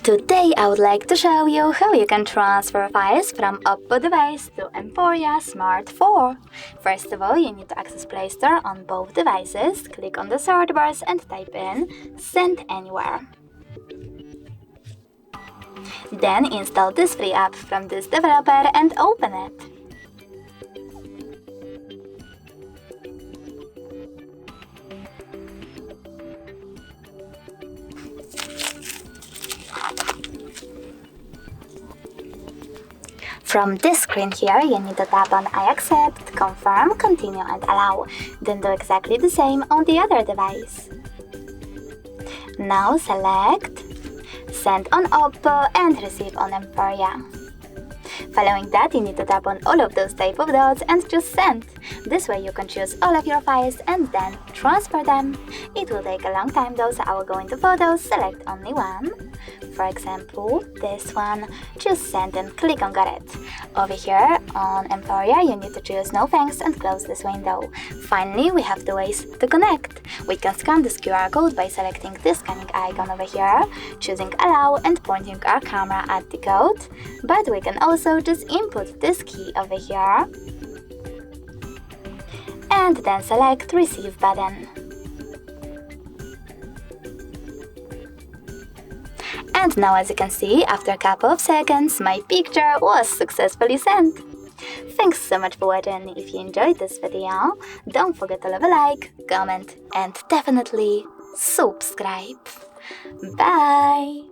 Today I would like to show you how you can transfer files from Oppo device to Emporia Smart 4. First of all, you need to access Play Store on both devices, click on the search bars and type in Send Anywhere. Then install this free app from this developer and open it. From this screen here, you need to tap on I accept, confirm, continue and allow. Then do exactly the same on the other device. Now select Send on Oppo and Receive on Emporia. Following that, you need to tap on all of those type of dots and choose Send. This way you can choose all of your files and then transfer them. It will take a long time though, so I will go into Photos, select only one. For example, this one, choose Send and click on Got it. Over here on Emporia, you need to choose No Thanks and close this window. Finally, we have two ways to connect. We can scan this QR code by selecting this scanning icon over here, choosing Allow and pointing our camera at the code. But we can also just input this key over here and then select Receive button. And now, as you can see, after a couple of seconds, my picture was successfully sent. Thanks so much for watching. If you enjoyed this video, don't forget to leave a like, comment and definitely subscribe. Bye!